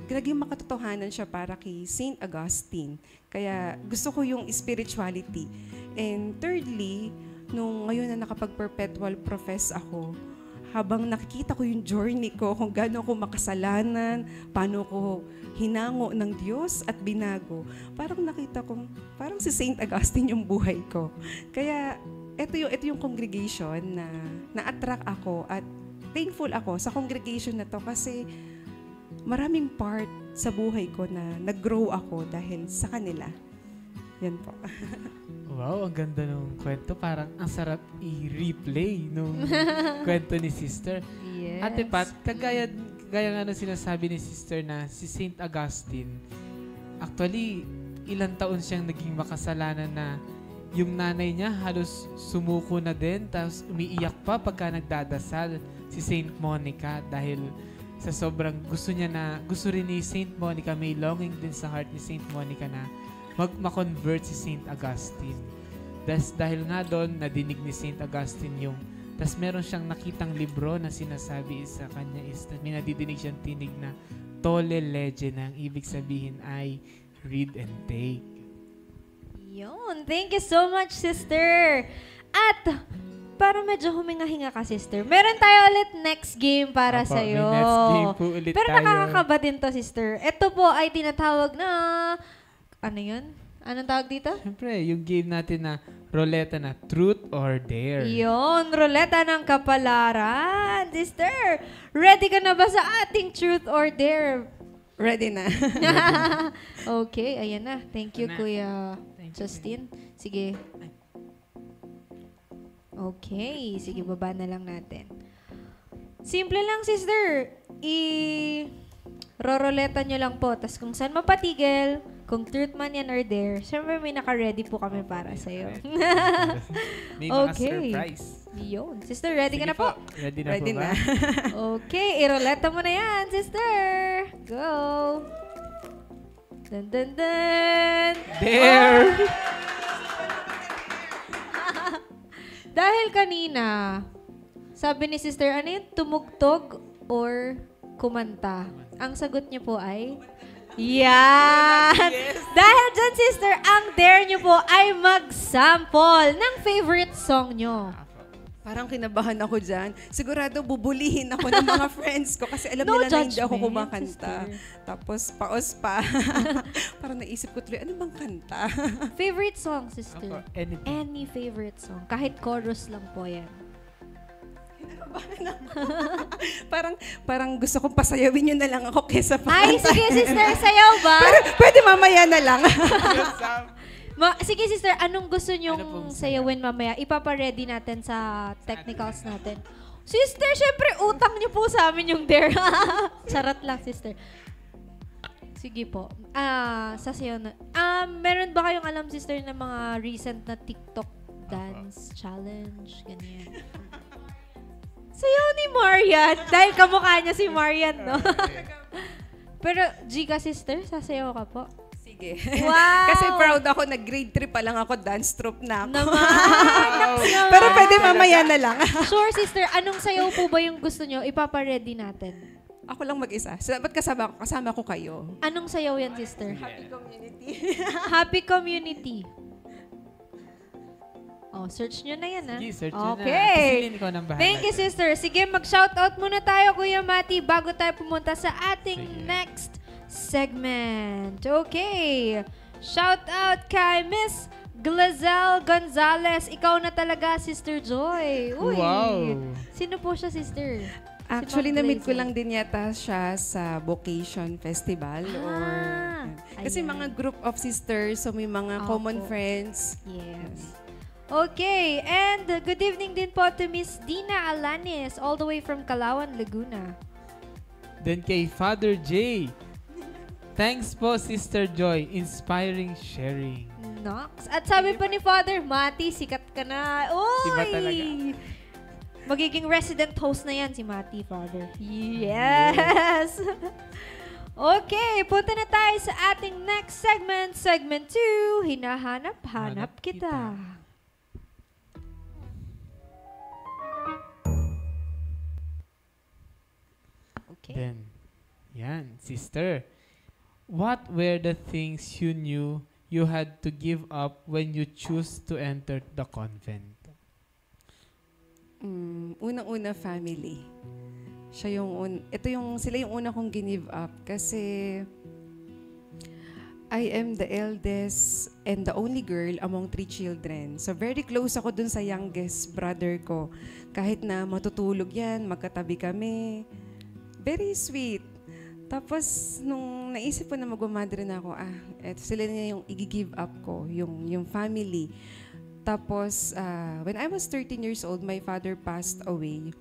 Naging makatotohanan siya para kay St. Augustine. Kaya gusto ko yung spirituality. And thirdly, nung ngayon na nakapag-perpetual profess ako, habang nakikita ko yung journey ko, kung gaano ko makasalanan, paano ko hinango ng Diyos at binago, parang nakita ko, parang si St. Augustine yung buhay ko. Kaya ito yung congregation na na-attract ako at thankful ako sa congregation na to kasi maraming part sa buhay ko na nag-grow ako dahil sa kanila. Yan po. Wow, ang ganda ng kwento. Parang ang sarap i-replay nung kwento ni sister. Yes. Ate Pat, kagaya nga nung sinasabi ni sister na si St. Augustine, actually, ilang taon siyang naging makasalanan na yung nanay niya halos sumuko na din, tapos umiiyak pa pagka nagdadasal si St. Monica dahil sa sobrang gusto rin ni St. Monica, may longing din sa heart ni St. Monica na ma-convert si St. Augustine. Dahil nga doon, nadinig ni St. Augustine yung, tas meron siyang nakitang libro na sinasabi sa kanya is, may nadidinig siyang tinig na Tolle Lege, na ang ibig sabihin ay read and take. Yun. Thank you so much, sister. At para medyo huminga-hinga ka, sister, meron tayo ulit next game para sa'yo. May next game po ulit Pero tayo. nakakakaba din to, sister. Ito po ay tinatawag na, ano yun? Anong tawag dito? Siyempre, yung game natin na roleta na Truth or Dare. Yun, roleta ng kapalaran. Sister, ready ka na ba sa ating Truth or Dare? Ready na. Okay, ayan na. Thank you, Kuya Justin. Sige. Okay, sige, baba na lang natin. Simple lang, sister. Roroleta nyo lang po. Tapos kung saan mapatigil, kung truth man yan or dare, syempre may naka-ready po kami para sa'yo. May mga surprise. Yun. Sister, ready ka na po? Ready na po ba? Okay, iroleta mo na yan, sister. Go. Dun, dun, dun. Dare! Dahil kanina, sabi ni sister, ano yun? Tumugtog or kumanta? Ang sagot niyo po ay... Yan! Yes. Dahil dyan, sister, ang dare nyo po ay mag-sample ng favorite song nyo. Parang kinabahan ako dyan. Sigurado bubulihin ako ng mga friends ko kasi alam nila na hindi ako kumakanta. Tapos paos pa. Parang naisip ko tuloy, ano bang kanta? Favorite song, sister? Ako, anything. Any favorite song? Kahit chorus lang po yan. Parang gusto kong pasayawin nyo na lang ako kesa pa. Ay, sige sister, sayaw ba? Pwede mamaya na lang. Sige sister, anong gusto nyong sayawin mamaya? Ipapaready natin sa technicals natin. Sister, syempre utang niyo po sa amin yung dare. Charot lang sister. Sige po. Sasayaw na. Meron ba kayong alam sister na mga recent na TikTok dance challenge? Ganyan. Sayaw ni Marian. Dahil kamukha niya si Marian, no? Pero, Gika sister, sasayaw ka po. Sige. Wow! Kasi proud ako, nag-grade 3 pa lang ako, dance troupe na ako. Naman! Pero pwede mamaya na lang. Sure, sister. Anong sayaw po ba yung gusto nyo? Ipapaready natin. Ako lang mag-isa. Ba't kasama ko kayo? Anong sayaw yan, sister? Happy Community. Happy Community. Oh, search nyo na yan, ha? Sige, search nyo na. Okay. Pisilin ko ng bahala. Thank you, sister. Sige, mag-shoutout muna tayo, Kuya Mati, bago tayo pumunta sa ating next segment. Okay. Shoutout kay Miss Glazelle Gonzalez. Ikaw na talaga, Sister Joy. Uy. Wow. Sino po siya, sister? Actually, na-meet ko lang din yata siya sa Vocation Festival. Kasi mga group of sisters, so may mga common friends. Yes. Okay, and good evening din po to Miss Dina Alanis, all the way from Calauan, Laguna. Then kay Father J. Thanks po, Sister Joy. Inspiring sharing. Nox. At sabi pa ni Father, Mati, sikat ka na. Uy! Iba talaga. Magiging resident host na yan si Mati, Father. Yes! Okay, punta na tayo sa ating next segment. Segment 2, Hinahanap-hanap kita. Okay. Then, yan, sister. What were the things you knew you had to give up when you choose to enter the convent? Unang-una, family. Sila yung una kong give up kasi I am the eldest and the only girl among 3 children. So very close ako dun sa youngest brother ko. Kahit na matutulog yan, magkatabi kami. Very sweet. Tapos, nung naisip ko na magmamadre na ako, eto sila na yung i-give up ko, yung family. Tapos, when I was 13 years old, my father passed away.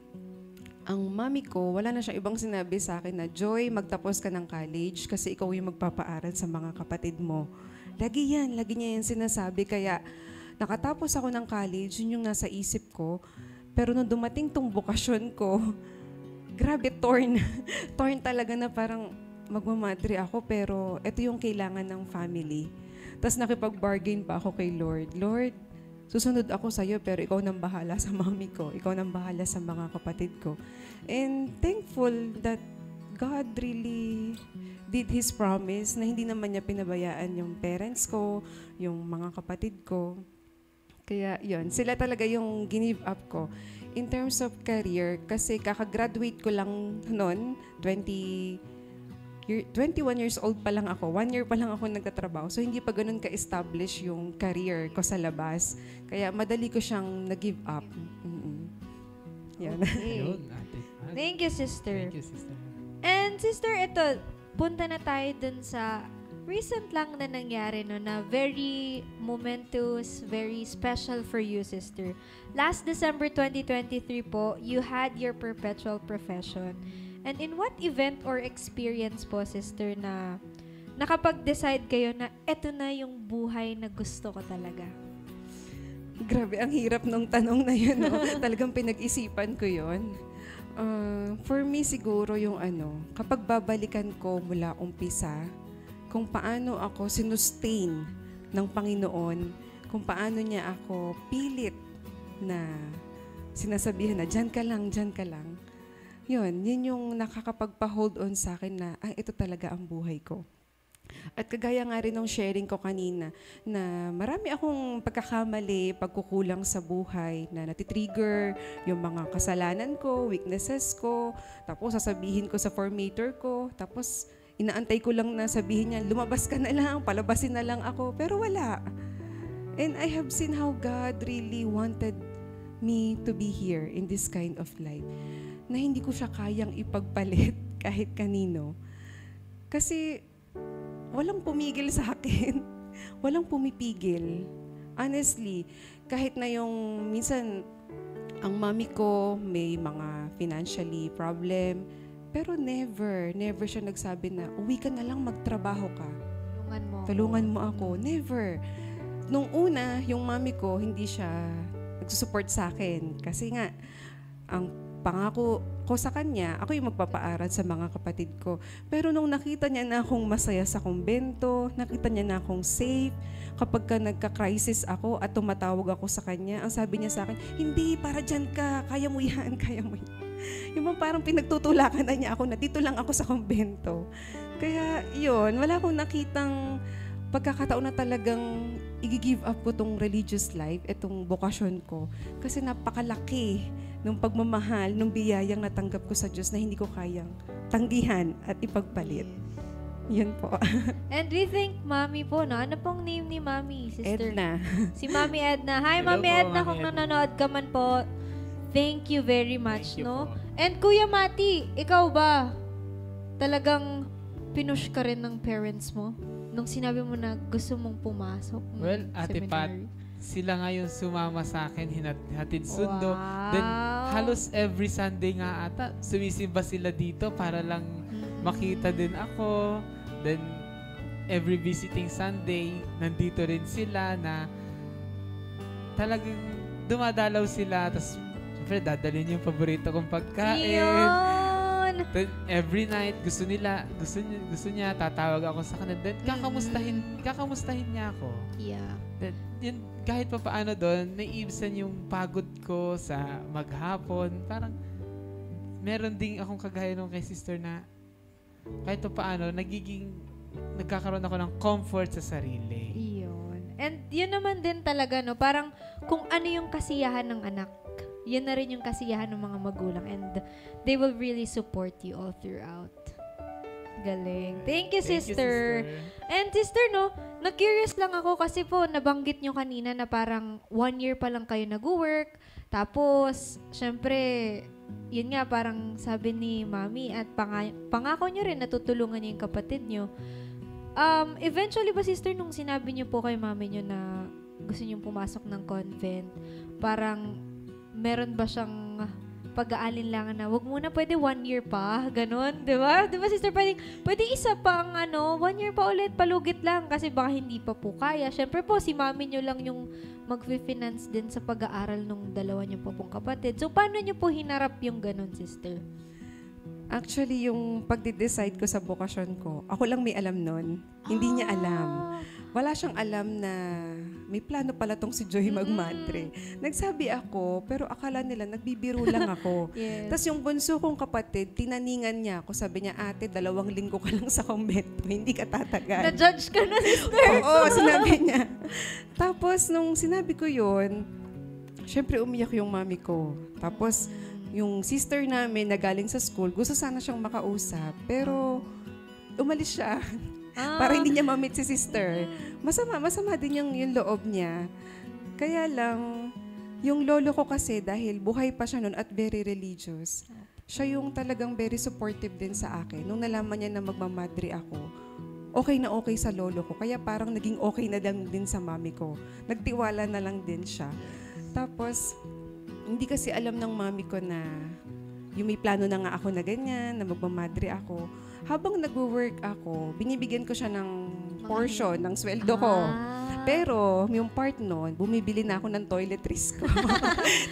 Ang mami ko, wala na siyang ibang sinabi sa akin na, Joy, magtapos ka ng college kasi ikaw yung magpapaaral sa mga kapatid mo. Lagi niya yan sinasabi. Kaya, nakatapos ako ng college, yun yung nasa isip ko. Pero nung dumating tong bokasyon ko, grabe, torn. Torn talaga na parang magmamadre ako, pero ito yung kailangan ng family. Tapos nakipag-bargain pa ako kay Lord. Lord, susunod ako sa'yo, pero ikaw nang bahala sa mami ko. Ikaw nang bahala sa mga kapatid ko. And thankful that God really did His promise na hindi naman niya pinabayaan yung parents ko, yung mga kapatid ko. Kaya yun, sila talaga yung give up ko. In terms of career, kasi kakagraduate ko lang noon, 21 years old pa lang ako. 1 year pa lang ako nagtatrabaho. So, hindi pa ganun ka-establish yung career ko sa labas. Kaya, madali ko siyang nag-give up. Yan. Okay. Thank you, sister. And, sister, ito, punta na tayo dun sa recent lang na nangyari, no, na very momentous, very special for you, sister. Last December 2023 po, you had your perpetual profession. And in what event or experience po, sister, na nakapag-decide kayo na eto na yung buhay na gusto ko talaga? Grabe, ang hirap nung tanong na yun. No? Talagang pinag-isipan ko yun. For me, siguro yung kapag babalikan ko mula umpisa, kung paano ako sinustain ng Panginoon, kung paano niya ako pilit na sinasabihan na, dyan ka lang, dyan ka lang. Yun yung nakakapagpa-hold on sa akin na, ito talaga ang buhay ko. At kagaya nga rin ng sharing ko kanina na marami akong pagkakamali, pagkukulang sa buhay na natitrigger yung mga kasalanan ko, weaknesses ko, tapos sasabihin ko sa formator ko, tapos inaantay ko lang na sabihin niya, lumabas ka na lang, palabasin na lang ako, pero wala. And I have seen how God really wanted me to be here in this kind of life na hindi ko siya kayang ipagpalit kahit kanino. Kasi walang pumigil sa akin. Walang pumipigil. Honestly, kahit na yung minsan ang mami ko may mga financially problem, pero never siya nagsabi na, uwi ka na lang, magtrabaho ka. Tulungan mo ako. Never. Nung una, yung mami ko, hindi siya nagsusupport sa akin. Kasi nga, ang pangako ko sa kanya, ako yung magpapaaral sa mga kapatid ko. Pero nung nakita niya na akong masaya sa kumbento, nakita niya na akong safe, kapag ka nagka-crisis ako at tumatawag ako sa kanya, ang sabi niya sa akin, hindi, para dyan ka, kaya mo yan, kaya mo yan. Yung parang pinagtutulakan na niya ako na dito lang ako sa kumbento. Kaya yun, wala akong nakitang pagkakataon na talagang i-give up ko tong religious life, itong bokasyon ko. Kasi napakalaki nung pagmamahal, nung biyayang natanggap ko sa Diyos na hindi ko kayang tanggihan at ipagpalit. Yun po. And we thank Mami po, no? Ano pong name ni Mami, sister? Edna. Si Mami Edna. Hi, Hello Mami po, Edna, Mami kung Edna. nanonood ka man po. Thank you very much, Thank you no? po. And Kuya Mati, ikaw ba? Talagang pinush ka rin ng parents mo? Nung sinabi mo na gusto mong pumasok ng Well, Ate Pat, seminary? sila nga yung sumama sa akin, hatid sundo. Wow. Then, halos every Sunday nga ata, sumisimba sila dito para lang makita din ako. Then, every visiting Sunday, nandito rin sila na talagang dumadalaw sila. Tapos, syempre, dadalhin yung paborito kong pagkain. Yun! Then, every night, gusto niya, tatawag ako sa kanila. Then, kakamustahin niya ako. Yeah. Then, yun, kahit pa paano doon, naiibsan yung pagod ko sa maghapon. Parang, meron ding akong kagaya nung kay sister na kahit pa paano, nagkakaroon ako ng comfort sa sarili. Yun. And yun naman din talaga, no? Parang kung ano yung kasiyahan ng anak, yun na rin yung kasiyahan ng mga magulang. And they will really support you all throughout. Galing. Thank you, sister. And sister, no, na-curious lang ako kasi po, nabanggit nyo kanina na parang 1 year pa lang kayo nag-work. Tapos, syempre, yun nga, parang sabi ni Mami at pangako nyo rin, natutulungan niyo yung kapatid nyo. Eventually ba, sister, nung sinabi nyo po kay Mami nyo na gusto nyo pumasok ng convent, parang meron ba siyang pag-aalinlangan na wag muna, pwede 1 year pa, ganun, di ba? Di ba, sister, pwede isa pang 1 year pa ulit, palugit lang, kasi baka hindi pa po kaya. Syempre po, si Mami nyo lang yung mag-finance din sa pag-aaral nung dalawa nyo po pong kapatid. So, paano nyo po hinarap yung ganun, sister? Actually, yung pagde-decide ko sa bokasyon ko, ako lang may alam nun. Hindi niya alam. Wala siyang alam na may plano pala tong si Joy magmadre. Nagsabi ako, pero akala nila nagbibiro lang ako. Yes. Tapos yung bunso kong kapatid, tinaningan niya ako. Sabi niya, ate, 2 linggo ka lang sa kumbento, hindi ka tatagal. Na-judge ka na, sister. Oo, sinabi niya. Tapos nung sinabi ko yun, syempre umiyak yung mami ko. Tapos yung sister namin na galing sa school, gusto sana siyang makausap, pero umalis siya. Para hindi niya ma-meet si sister. Masama din yung loob niya. Kaya lang, yung lolo ko kasi dahil buhay pa siya noon at very religious, siya yung talagang very supportive din sa akin. Nung nalaman niya na magmamadre ako, okay na okay sa lolo ko. Kaya parang naging okay na lang din sa mami ko. Nagtiwala na lang din siya. Tapos, hindi kasi alam ng mami ko na yung may plano na nga ako na ganyan, na magmamadre ako. Habang nag-work ako, binibigyan ko siya ng portion ng sweldo ko. Pero, yung part nun, bumibili na ako ng toiletries ko.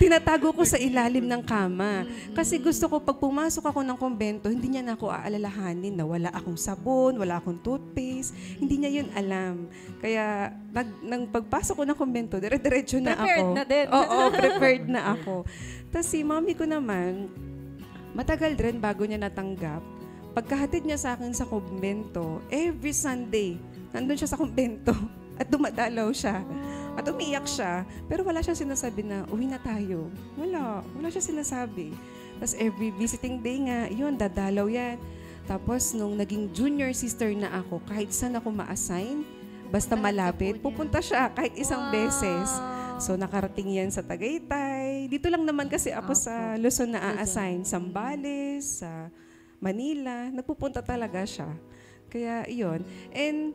Tinatago ko sa ilalim ng kama. Kasi gusto ko, pag pumasok ako ng kumbento, hindi niya na ako aalalahanin na wala akong sabon, wala akong toothpaste. Hindi niya yun alam. Kaya, nang pagpasok ko ng kumbento, dire-diretso na prepared ako. Na din. Oo, prepared na ako. Tapos si mami ko naman, matagal rin bago niya natanggap. pagkahatid niya sa akin sa kumbento, every Sunday, nandun siya sa kumbento at dumadalaw siya. At umiiyak siya, pero wala siya sinasabi na, uwi na tayo. Wala siya sinasabi. Tapos every visiting day nga, yun, dadalaw yan. Tapos nung naging junior sister na ako, kahit saan ako ma-assign, basta malapit, pupunta siya kahit isang beses. So nakarating yan sa Tagaytay. Dito lang naman kasi ako sa Luzon na a-assign. Sambales, sa Manila. Nagpupunta talaga siya. Kaya yun. And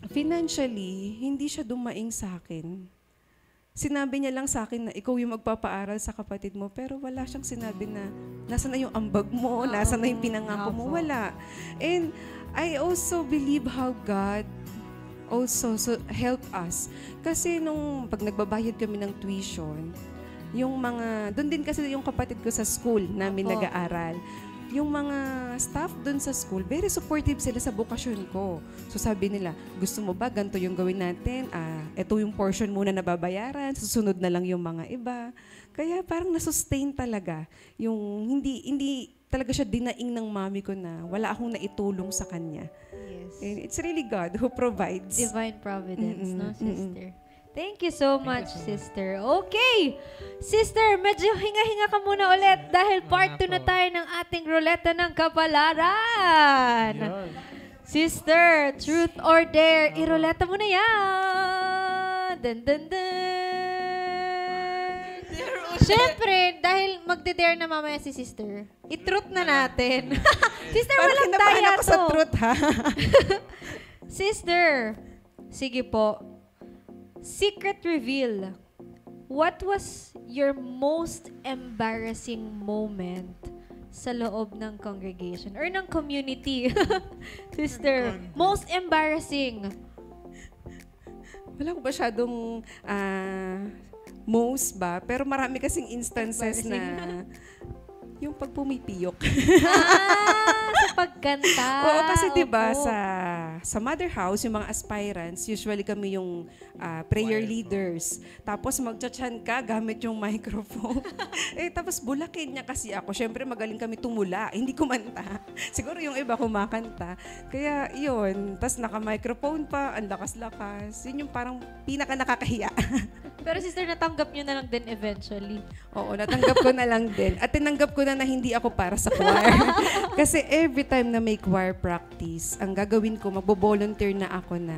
financially, hindi siya dumaing sa akin. Sinabi niya lang sa akin na ikaw yung magpapaaral sa kapatid mo, pero wala siyang sinabi na nasa na yung ambag mo, nasa na yung pinangako mo, wala. And I also believe how God also help us. Kasi nung pag nagbabayad kami ng tuition, yung mga, doon din kasi yung kapatid ko sa school namin nag-aaral. Yung mga staff doon sa school, very supportive sila sa bokasyon ko. So sabi nila, gusto mo ba ganito yung gawin natin? Ito yung portion muna na babayaran, susunod na lang yung mga iba. Kaya parang nasustain talaga. Yung hindi talaga siya dinaing ng mami ko na wala akong naitulong sa kanya. Yes. And it's really God who provides. Divine providence, no, sister? Thank you so much, sister. Okay. Sister, medyo hinga-hinga ka muna ulit dahil part 2 na tayo ng ating ruleta ng kapalaran. Sister, truth or dare, iruleta mo na yan. Dun, dun, dun. Siyempre, dahil magde-dare na mamaya si sister, i-truth na natin. Sister, walang daya ako sa truth, ha? Sister, sige po. Secret reveal. What was your most embarrassing moment sa loob ng congregation or ng community? Sister, most embarrassing. Wala ko masyadong most ba? Pero marami kasing instances na yung pag pumipiyok. Sa pagkanta. Oo, kasi diba sa mother house, yung mga aspirants, usually kami yung prayer leaders. Tapos magcha-chant ka gamit yung microphone. Tapos bulakin niya kasi ako. Syempre magaling kami tumula, hindi kumanta. Siguro yung iba kumakanta. Kaya yun, tapos naka-microphone pa, ang lakas-lakas. Yun yung parang pinaka nakakahiya. Pero sister, natanggap nyo na lang din eventually. Oo, natanggap ko na lang din. At tinanggap ko na hindi ako para sa choir. Kasi every time na may choir practice, ang gagawin ko, magbo-volunteer na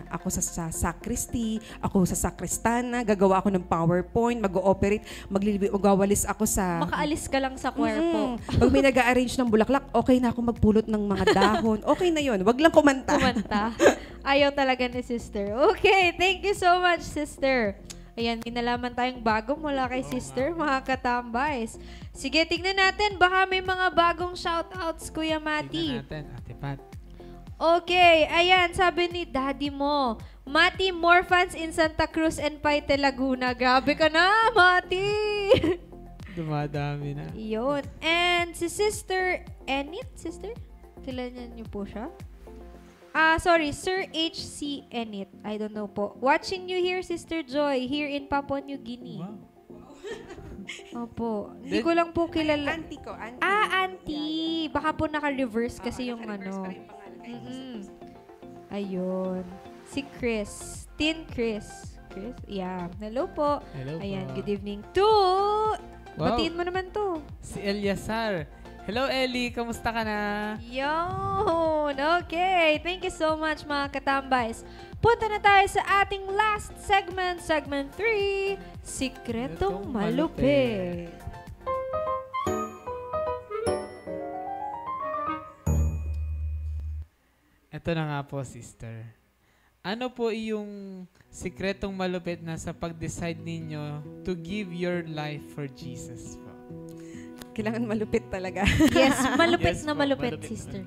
ako sa sacristy, ako sa sakristana, gagawa ako ng PowerPoint, mag-ooperate, magwawalis ako sa... Makaalis ka lang sa choir po. Pag may nag-arrange ng bulaklak, okay na ako magpulot ng mga dahon. Okay na yun. Wag lang kumanta. Ayaw talaga ni sister. Okay, thank you so much, sister. Ayan, kinalaman tayong bago mula kay sister, mga katambays. Sige, tignan natin. Baka may mga bagong shoutouts, Kuya Mati. Tignan natin, Ate Pat. Okay, ayan, sabi ni daddy mo. Mati, more fans in Santa Cruz and Paite, Laguna. Grabe ka na, Mati! Dumadami na. Yun. And si Sister Enit, sister? Kilala niyo po siya? Sorry, Sir H.C. Enit. I don't know po. Watching you here, Sister Joy, here in Papua New Guinea. Wow. Opo. Hindi ko lang po kilala. Auntie ko. Auntie. Auntie. Baka po naka-reverse kasi yung ano. Ayun. Si Chris. Teen Chris. Chris? Yeah. Hello po. Hello Ayan, po. good evening to. Batiin mo naman to. Si Eliasar. Hello, Ellie. Kamusta ka na? Yun! Okay. Thank you so much, mga katambays. Punta na tayo sa ating last segment, segment 3, Sikretong Malupit. Ito na nga po, sister. Ano po yung sikretong malupit na sa pag-decide ninyo to give your life for Jesus po? Kailangan malupit talaga. Yes, malupit na malupit, sister.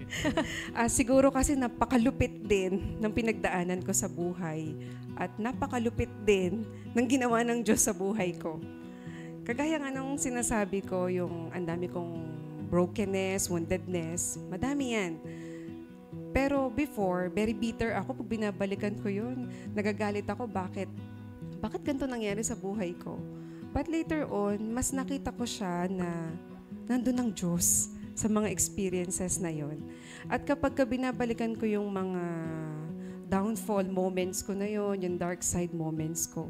Siguro kasi napakalupit din ng pinagdaanan ko sa buhay at napakalupit din ng ginawa ng Diyos sa buhay ko. Kagaya nga nung sinasabi ko, yung ang dami kong brokenness, woundedness, madami yan. Pero before, very bitter ako pag binabalikan ko yun. Nagagalit ako, bakit ganito nangyari sa buhay ko? But later on, mas nakita ko siya na nandun ang Diyos sa mga experiences na yon. At kapag binabalikan ko yung mga downfall moments ko na yon, yung dark side moments ko,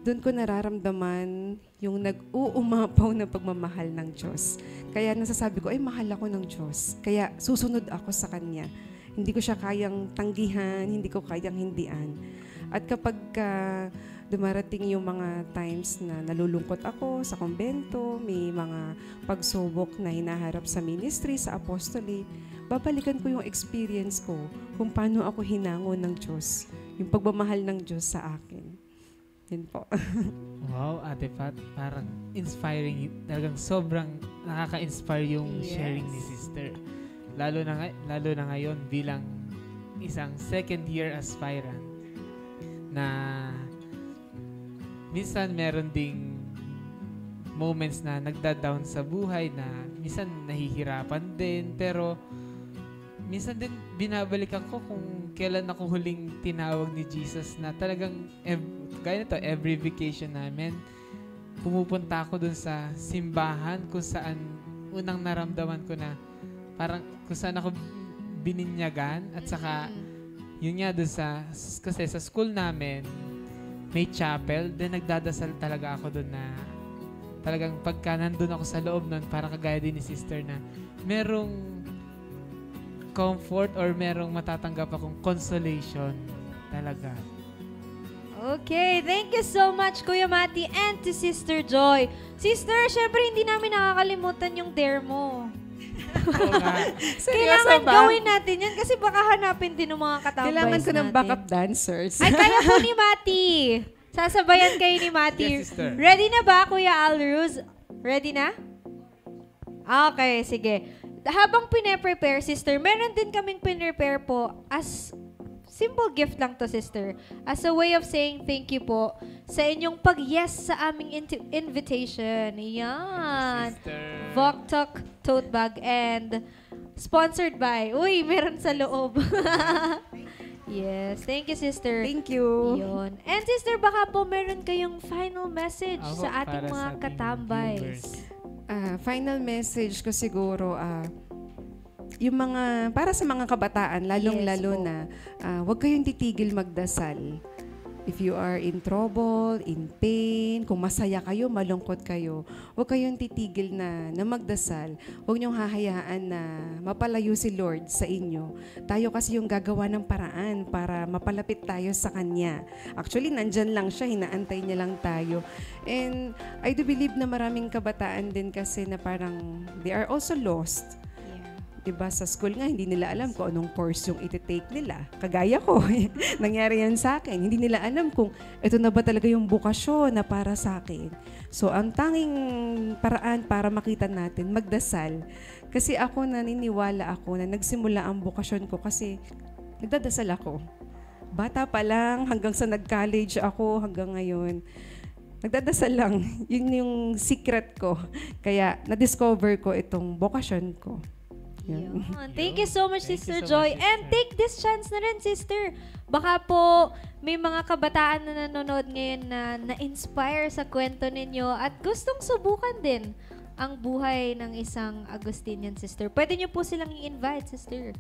doon ko nararamdaman yung nag-uumapaw na pagmamahal ng Diyos. Kaya nasasabi ko, ay mahal ako ng Diyos. Kaya susunod ako sa Kanya. Hindi ko siya kayang tanggihan, hindi ko kayang hindian. At kapag dumarating yung mga times na nalulungkot ako sa kumbento, may mga pagsubok na hinaharap sa ministry, sa apostolate, babalikan ko yung experience ko kung paano ako hinango ng Diyos, yung pagmamahal ng Diyos sa akin. Yun po. Wow, Ate Pat, parang inspiring. Talagang sobrang nakaka-inspire yung sharing ni Sister. Lalo na ngayon bilang isang second year aspirant na minsan meron ding moments na nagda-down sa buhay na minsan nahihirapan din, pero minsan din binabalikan ko kung kailan ako huling tinawag ni Jesus na talagang gaya nito, every vacation namin pumupunta ako dun sa simbahan kung saan unang naramdaman ko na parang kung saan ako bininyagan at saka yun nga dun kasi sa school namin may chapel, then nagdadasal talaga ako dun na talagang pagka nandun ako sa loob nun, parang kagaya din ni Sister na merong comfort or merong matatanggap akong consolation talaga. Okay, thank you so much, Kuya Mati, and to Sister Joy. Sister, syempre hindi namin nakakalimutan yung dare mo. Kailangan gawin natin yan kasi baka hanapin din ng mga katambay. Kailangan ko ng backup dancers. Ay, kaya po ni Mati. Sasabayan kayo ni Mati. Yes, sister. Ready na ba, Kuya Alruz? Ready na? Okay, sige. Habang pine-prepare, sister, meron din kaming pine-prepare po as simple gift lang to, sister. As a way of saying thank you po sa inyong pag-yes sa aming invitation. Yan. Voktok tote bag and sponsored by. Uy, meron sa loob. Yes. Thank you, sister. Thank you. Yun. And sister, baka po meron kayong final message sa ating mga katambays. Final message ko siguro, yung mga, para sa mga kabataan, lalong-lalo na, huwag kayong titigil magdasal. If you are in trouble, in pain, kung masaya kayo, malungkot kayo, huwag kayong titigil na magdasal. Huwag niyong hahayaan na mapalayo si Lord sa inyo. Tayo kasi yung gagawa ng paraan para mapalapit tayo sa Kanya. Actually, nandyan lang siya, hinaantay niya lang tayo. And I do believe na maraming kabataan din kasi na parang they are also lost. Diba, sa school nga, hindi nila alam kung anong course yung iti-take nila. Kagaya ko, nangyari yan sa akin. Hindi nila alam kung ito na ba talaga yung bukasyon na para sa akin. So, ang tanging paraan para makita natin, magdasal. Kasi ako, naniniwala ako na nagsimula ang bukasyon ko kasi nagdadasal ako. Bata pa lang, hanggang sa nag-college ako, hanggang ngayon. Nagdadasal lang. Yun yung secret ko. Kaya, na-discover ko itong bukasyon ko. Yun. Thank you so much, Sister Joy. And take this chance na rin, sister. Baka po may mga kabataan na nanonood ngayon na na-inspire sa kwento ninyo at gustong subukan din ang buhay ng isang Agustinian sister. Pwede niyo po silang i-invite, sister.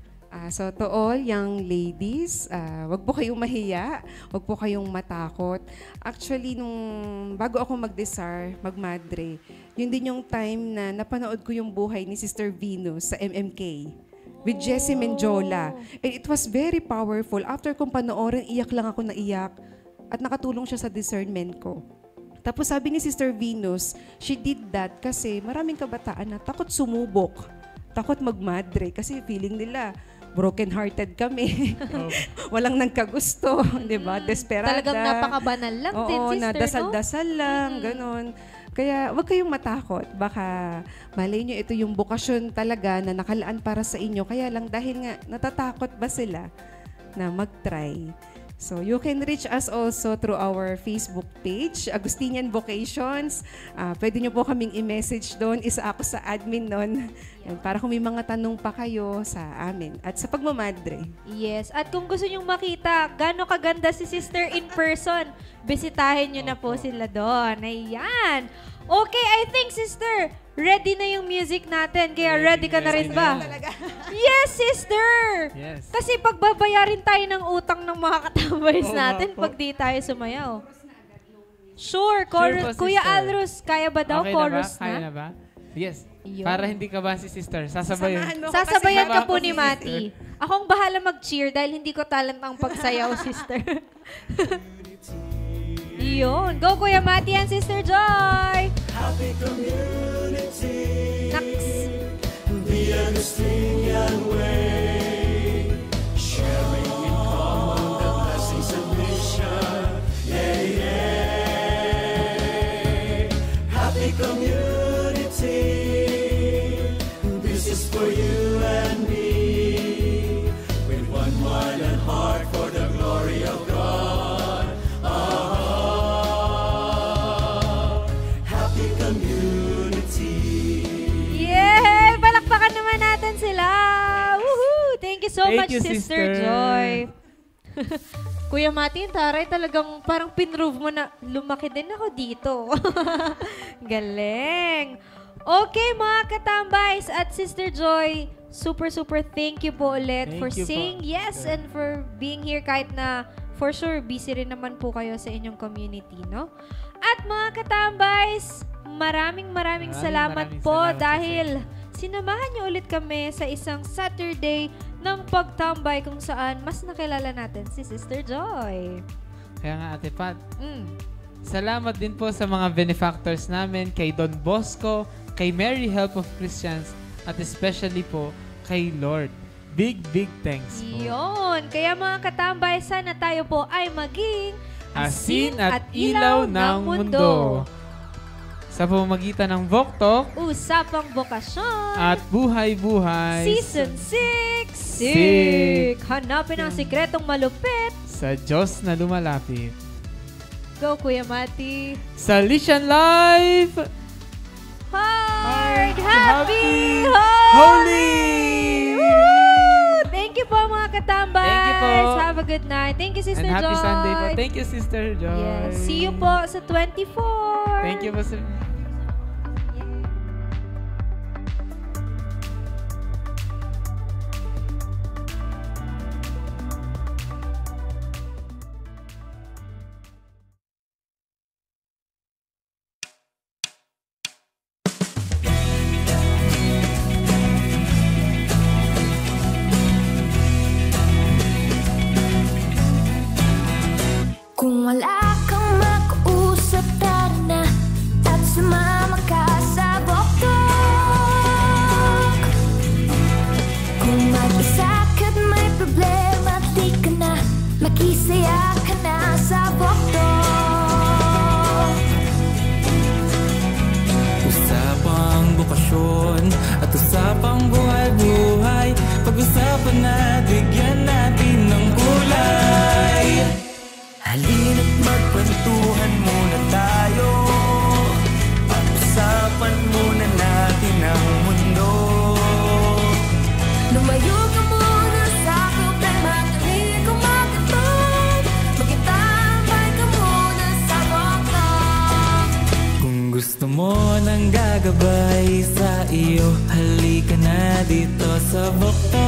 So to all young ladies, wag po kayong mahiya, wag po kayong matakot. Actually, bago ako mag-desar, mag-madre, yun din yung time na napanood ko yung buhay ni Sister Venus sa MMK with Jessie Menjola. And it was very powerful. After kong panoorin, iyak lang ako na iyak at nakatulong siya sa discernment ko. Tapos sabi ni Sister Venus, she did that kasi maraming kabataan na takot sumubok, takot mag-madre kasi feeling nila, broken-hearted kami. Walang nagkagusto, di ba? Desperada. Talagang napakabanal lang din, sister, na dasal-dasal lang, ganon. Kaya wag kayong matakot. Baka malay nyo ito yung bukasyon talaga na nakalaan para sa inyo. Kaya lang dahil nga natatakot ba sila na mag-try. So you can reach us also through our Facebook page, Agustinian Vocations. Pwede nyo po kaming i-message doon. Isa ako sa admin doon. Para kung may mga tanong pa kayo sa amin at sa pagmamadre. Yes. At kung gusto nyong makita gaano kaganda si sister in person, bisitahin nyo na po sila doon. Ayan. Okay, I think, sister, ready na yung music natin. Kaya ready ka na rin ba? Yes, sister! Yes. Kasi pagbabayarin tayo ng utang ng mga katambays natin pag di tayo sumayaw. Sure, chorus. po, Kuya sister. Alros, kaya ba daw Okay chorus na ba? Kaya na ba? Yes. Yun. Para hindi ka ba si sister, sasabayan. Sasabayan ka Sama po ako ni si Mati. Akong bahala mag-cheer dahil hindi ko talent ang pagsayaw, sister. Yun. Go, Kuya Mati and Sister Joy! Happy community. Next. The Agustinian way. Sharing in common the blessings of mission. Yeah, yeah. Happy community. This is for you and me. With one mind and heart for the glory of God. Happy community. Yay! Palakpakan naman natin sila! Woohoo! Thank you so much, you, Sister Joy. Kuya Mati, taray, talagang parang pinrove mo na lumaki din ako dito. Galing! Okay, mga katambays at Sister Joy, super thank you po ulit Thank for you po. saying yes and for being here kahit na for sure busy rin naman po kayo sa inyong community, no? At mga katambays, maraming salamat po dahil sinamahan niyo ulit kami sa isang Saturday ng pagtambay kung saan mas nakilala natin si Sister Joy. Kaya nga, Ate Pat, salamat din po sa mga benefactors namin, kay Don Bosco, kay Mary Help of Christians, at especially po kay Lord. Big thanks po. Yun. Kaya mga katambay, sana tayo po ay maging Asin at ilaw ng mundo. Sa pamamagitan ng Voktok Usapang Bokasyon at Buhay-Buhay Season 6. Hanapin ang sikretong malupit. Sa Diyos na lumalapit. Go, Kuya Mati. Salesian Life! Heart, happy, holy! Woo! Thank you po mga katambay. Thank you po. Have a good night. Thank you, Sister And happy Joy. Sunday po. Thank you, Sister Joy. Yes. See you po sa 24. Thank you po, Sir. Kung wala kang makausap, tara na at sumama ka sa Boktok. Kung mag-isa ka't may problema, di ka na makisaya ka na sa Boktok. Usapang bukasyon at usapang buhay-buhay. Pag-usapan na, bigyan natin ng kulay. Halina't magkwentuhan muna tayo. Pag-usapan muna natin ang mundo. Lumayo ka muna sa problema, tuloy kang magkatog. Magkitambay ka muna sa Boktok. Kung gusto mo nang gagabay sa iyo, halika na dito sa Boktok.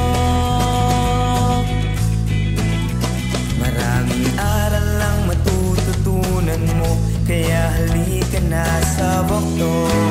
Maraming aral ang matututunan mo, kaya halika na sa Boktok.